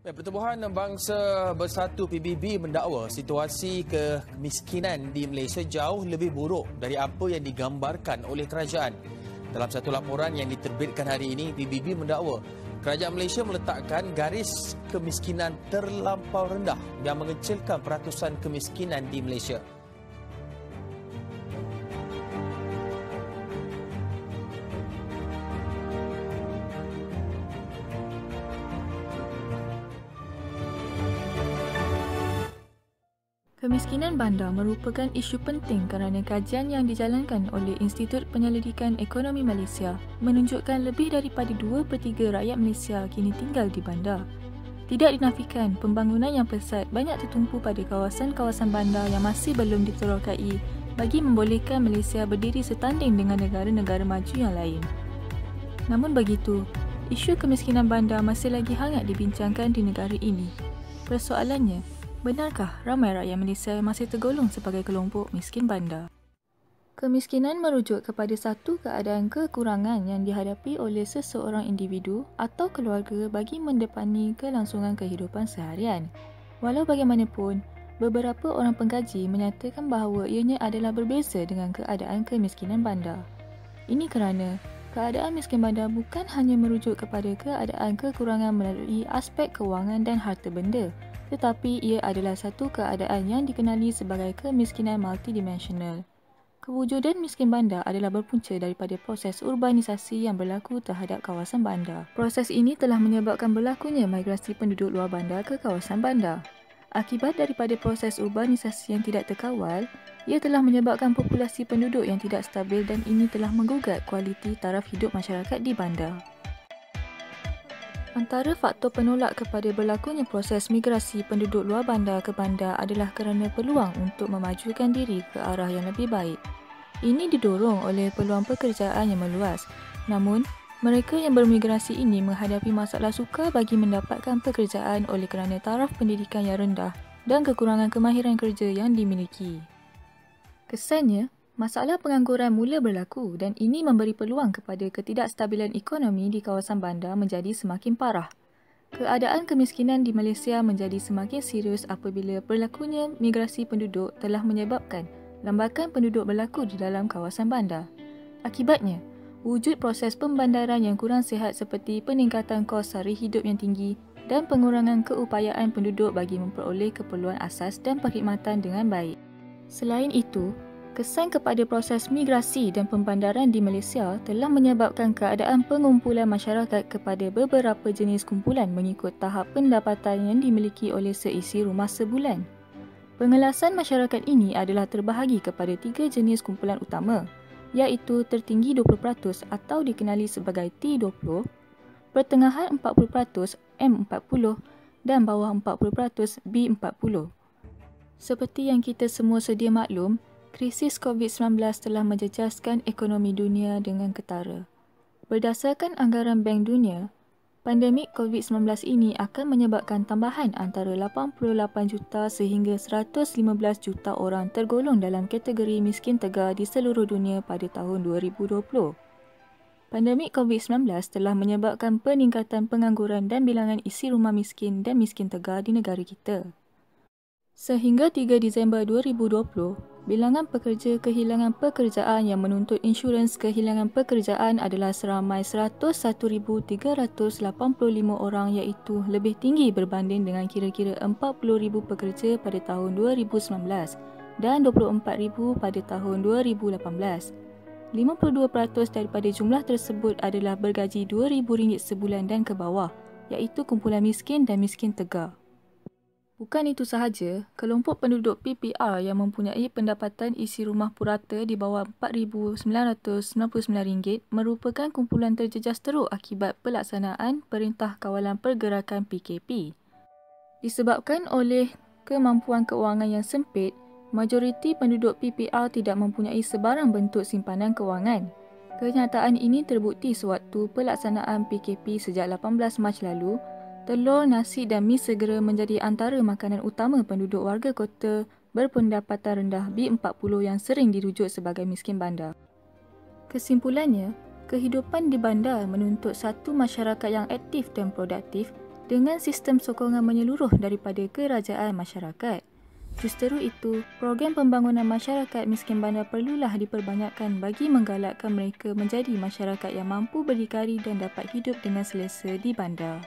Pertubuhan Bangsa Bersatu PBB mendakwa situasi kemiskinan di Malaysia jauh lebih buruk dari apa yang digambarkan oleh kerajaan. Dalam satu laporan yang diterbitkan hari ini, PBB mendakwa kerajaan Malaysia meletakkan garis kemiskinan terlampau rendah yang mengecilkan peratusan kemiskinan di Malaysia. Kemiskinan bandar merupakan isu penting kerana kajian yang dijalankan oleh Institut Penyelidikan Ekonomi Malaysia menunjukkan lebih daripada 2/3 rakyat Malaysia kini tinggal di bandar. Tidak dinafikan, pembangunan yang pesat banyak tertumpu pada kawasan-kawasan bandar yang masih belum diterokai bagi membolehkan Malaysia berdiri setanding dengan negara-negara maju yang lain. Namun begitu, isu kemiskinan bandar masih lagi hangat dibincangkan di negara ini. Persoalannya, benarkah ramai rakyat Malaysia masih tergolong sebagai kelompok miskin bandar? Kemiskinan merujuk kepada satu keadaan kekurangan yang dihadapi oleh seseorang individu atau keluarga bagi mendepani kelangsungan kehidupan seharian. Walau bagaimanapun, beberapa orang pengkaji menyatakan bahawa ianya adalah berbeza dengan keadaan kemiskinan bandar. Ini kerana keadaan miskin bandar bukan hanya merujuk kepada keadaan kekurangan melalui aspek kewangan dan harta benda, tetapi ia adalah satu keadaan yang dikenali sebagai kemiskinan multidimensional. Kewujudan miskin bandar adalah berpunca daripada proses urbanisasi yang berlaku terhadap kawasan bandar. Proses ini telah menyebabkan berlakunya migrasi penduduk luar bandar ke kawasan bandar. Akibat daripada proses urbanisasi yang tidak terkawal, ia telah menyebabkan populasi penduduk yang tidak stabil dan ini telah menggugat kualiti taraf hidup masyarakat di bandar. Antara faktor penolak kepada berlakunya proses migrasi penduduk luar bandar ke bandar adalah kerana peluang untuk memajukan diri ke arah yang lebih baik. Ini didorong oleh peluang pekerjaan yang meluas. Namun, mereka yang bermigrasi ini menghadapi masalah sukar bagi mendapatkan pekerjaan oleh kerana taraf pendidikan yang rendah dan kekurangan kemahiran kerja yang dimiliki. Kesannya, masalah pengangguran mula berlaku dan ini memberi peluang kepada ketidakstabilan ekonomi di kawasan bandar menjadi semakin parah. Keadaan kemiskinan di Malaysia menjadi semakin serius apabila berlakunya migrasi penduduk telah menyebabkan lambakan penduduk berlaku di dalam kawasan bandar. Akibatnya, wujud proses pembandaran yang kurang sihat seperti peningkatan kos sara hidup yang tinggi dan pengurangan keupayaan penduduk bagi memperoleh keperluan asas dan perkhidmatan dengan baik. Selain itu, kesan kepada proses migrasi dan pembandaran di Malaysia telah menyebabkan keadaan pengumpulan masyarakat kepada beberapa jenis kumpulan mengikut tahap pendapatan yang dimiliki oleh seisi rumah sebulan. Pengelasan masyarakat ini adalah terbahagi kepada 3 jenis kumpulan utama, iaitu tertinggi 20% atau dikenali sebagai T20, pertengahan 40% M40 dan bawah 40% B40. Seperti yang kita semua sedia maklum, krisis COVID-19 telah menjejaskan ekonomi dunia dengan ketara. Berdasarkan anggaran Bank Dunia, pandemik COVID-19 ini akan menyebabkan tambahan antara 88 juta sehingga 115 juta orang tergolong dalam kategori miskin tegar di seluruh dunia pada tahun 2020. Pandemik COVID-19 telah menyebabkan peningkatan pengangguran dan bilangan isi rumah miskin dan miskin tegar di negara kita. Sehingga 3 Disember 2020, bilangan pekerja kehilangan pekerjaan yang menuntut insurans kehilangan pekerjaan adalah seramai 101,385 orang iaitu lebih tinggi berbanding dengan kira-kira 40,000 pekerja pada tahun 2019 dan 24,000 pada tahun 2018. 52% daripada jumlah tersebut adalah bergaji RM2,000 sebulan dan ke bawah, iaitu kumpulan miskin dan miskin tegar. Bukan itu sahaja, kelompok penduduk PPR yang mempunyai pendapatan isi rumah purata di bawah RM4,999 merupakan kumpulan terjejas teruk akibat pelaksanaan Perintah Kawalan Pergerakan PKP. Disebabkan oleh kemampuan keuangan yang sempit, majoriti penduduk PPR tidak mempunyai sebarang bentuk simpanan kewangan. Kenyataan ini terbukti sewaktu pelaksanaan PKP sejak 18 Mac lalu. Telur, nasi dan mi segera menjadi antara makanan utama penduduk warga kota berpendapatan rendah B40 yang sering dirujuk sebagai miskin bandar. Kesimpulannya, kehidupan di bandar menuntut satu masyarakat yang aktif dan produktif dengan sistem sokongan menyeluruh daripada kerajaan masyarakat. Justeru itu, program pembangunan masyarakat miskin bandar perlulah diperbanyakkan bagi menggalakkan mereka menjadi masyarakat yang mampu berdikari dan dapat hidup dengan selesa di bandar.